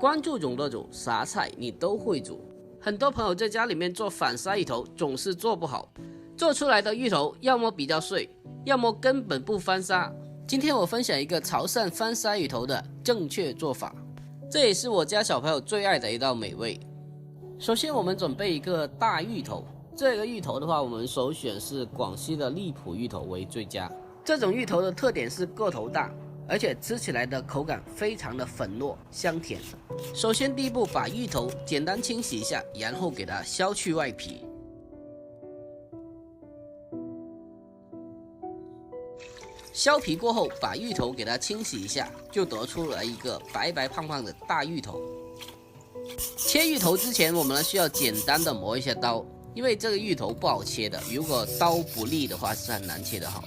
关注总舵主，啥菜你都会煮。很多朋友在家里面做反沙芋头总是做不好，做出来的芋头要么比较碎，要么根本不翻沙。今天我分享一个潮汕翻沙芋头的正确做法，这也是我家小朋友最爱的一道美味。首先我们准备一个大芋头，这个芋头的话我们首选是广西的荔浦芋头为最佳。这种芋头的特点是个头大，而且吃起来的口感非常的粉糯香甜。首先第一步，把芋头简单清洗一下，然后给它削去外皮。削皮过后，把芋头给它清洗一下，就得出了一个白白胖胖的大芋头。切芋头之前，我们需要简单的磨一下刀，因为这个芋头不好切的，如果刀不利的话是很难切的好。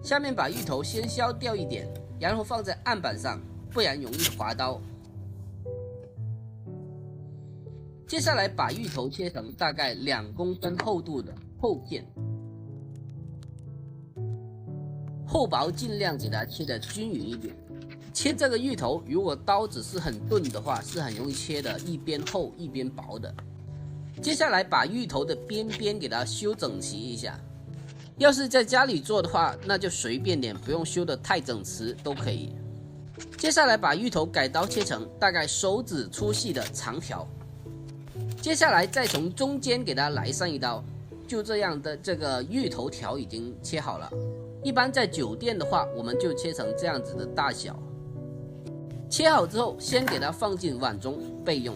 下面把芋头先削掉一点，然后放在案板上，不然容易划刀。接下来把芋头切成大概2公分厚度的厚片，厚薄尽量给它切得均匀一点。切这个芋头，如果刀子是很钝的话，是很容易切的一边厚一边薄的。接下来把芋头的边边给它修整齐一下。要是在家里做的话，那就随便点，不用修得太整齐都可以。接下来把芋头改刀切成大概手指粗细的长条，接下来再从中间给它来上一刀，就这样的这个芋头条已经切好了。一般在酒店的话，我们就切成这样子的大小。切好之后，先给它放进碗中备用。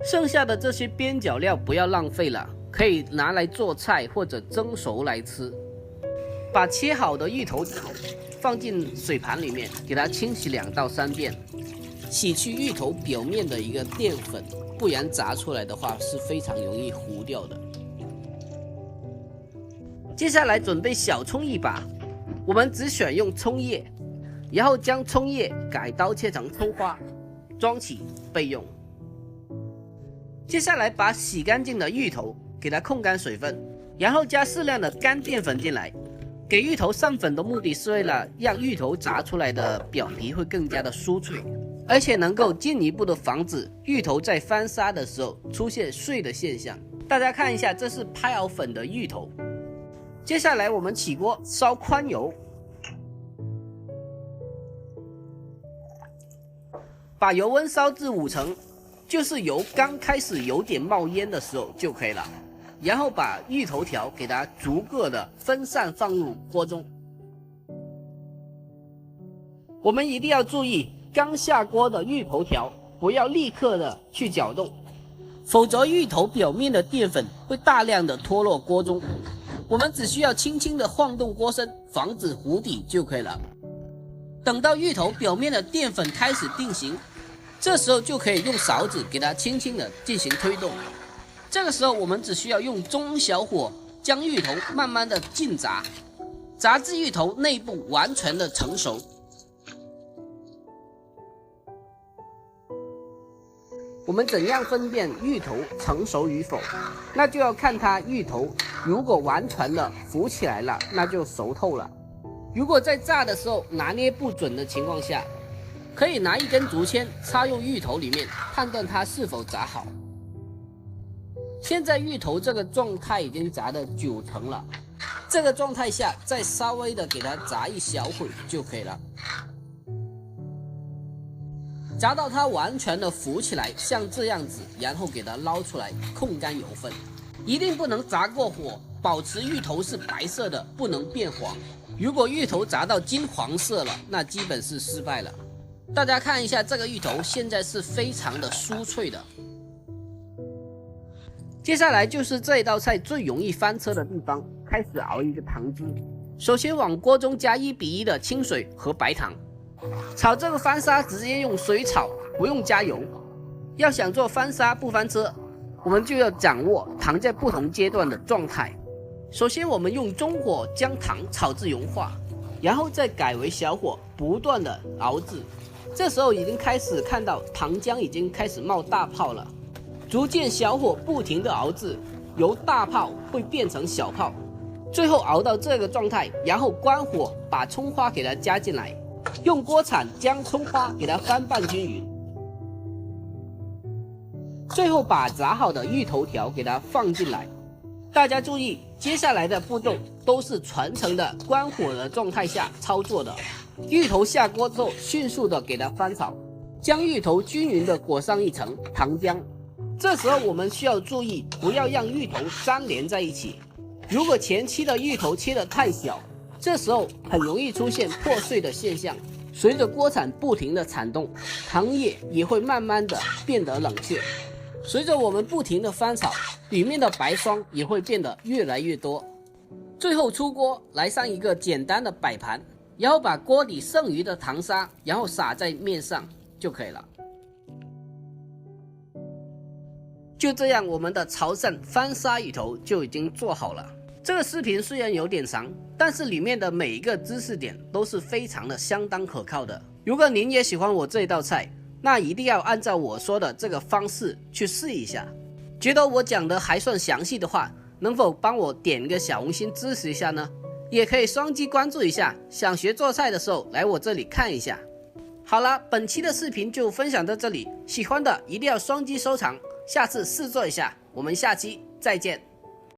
剩下的这些边角料不要浪费了，可以拿来做菜或者蒸熟来吃。把切好的芋头放进水盘里面，给它清洗2到3遍，洗去芋头表面的一个淀粉，不然炸出来的话是非常容易糊掉的。接下来准备小葱一把，我们只选用葱叶，然后将葱叶改刀切成葱花，装起备用。接下来把洗干净的芋头给它控干水分，然后加适量的干淀粉进来。给芋头上粉的目的是为了让芋头炸出来的表皮会更加的酥脆，而且能够进一步的防止芋头在翻沙的时候出现碎的现象。大家看一下，这是拍好粉的芋头。接下来我们起锅烧宽油，把油温烧至5成，就是油刚开始有点冒烟的时候就可以了。然后把芋头条给它逐个的分散放入锅中。我们一定要注意，刚下锅的芋头条不要立刻的去搅动，否则芋头表面的淀粉会大量的脱落锅中。我们只需要轻轻的晃动锅身，防止糊底就可以了。等到芋头表面的淀粉开始定型，这时候就可以用勺子给它轻轻的进行推动。这个时候我们只需要用中小火将芋头慢慢的浸炸，炸至芋头内部完全的成熟。我们怎样分辨芋头成熟与否？那就要看它芋头如果完全的浮起来了，那就熟透了。如果在炸的时候拿捏不准的情况下，可以拿一根竹签插入芋头里面，判断它是否炸好。现在芋头这个状态已经炸的9成了，这个状态下再稍微的给它炸一小会就可以了。炸到它完全的浮起来，像这样子，然后给它捞出来，控干油分，一定不能炸过火，保持芋头是白色的，不能变黄。如果芋头炸到金黄色了，那基本是失败了。大家看一下这个芋头现在是非常的酥脆的。接下来就是这一道菜最容易翻车的地方，开始熬一个糖汁。首先往锅中加1比1的清水和白糖，炒这个翻沙直接用水炒，不用加油。要想做翻沙不翻车，我们就要掌握糖在不同阶段的状态。首先我们用中火将糖炒至融化，然后再改为小火不断的熬制。这时候已经开始看到糖浆已经开始冒大泡了，逐渐小火不停的熬制，由大泡会变成小泡，最后熬到这个状态，然后关火，把葱花给它加进来，用锅铲将葱花给它翻拌均匀。最后把炸好的芋头条给它放进来。大家注意，接下来的步骤都是全程的关火的状态下操作的。芋头下锅之后，迅速的给它翻炒，将芋头均匀的裹上一层糖浆。这时候我们需要注意，不要让芋头粘连在一起。如果前期的芋头切得太小，这时候很容易出现破碎的现象。随着锅铲不停的铲动，糖液也会慢慢的变得冷却。随着我们不停的翻炒，里面的白霜也会变得越来越多。最后出锅，来上一个简单的摆盘，然后把锅底剩余的糖沙，然后撒在面上就可以了。就这样，我们的潮汕翻沙芋头就已经做好了。这个视频虽然有点长，但是里面的每一个知识点都是非常的相当可靠的。如果您也喜欢我这一道菜，那一定要按照我说的这个方式去试一下。觉得我讲的还算详细的话，能否帮我点一个小红心支持一下呢？也可以双击关注一下，想学做菜的时候来我这里看一下。好了，本期的视频就分享到这里，喜欢的一定要双击收藏，下次试做一下，我们下期再见。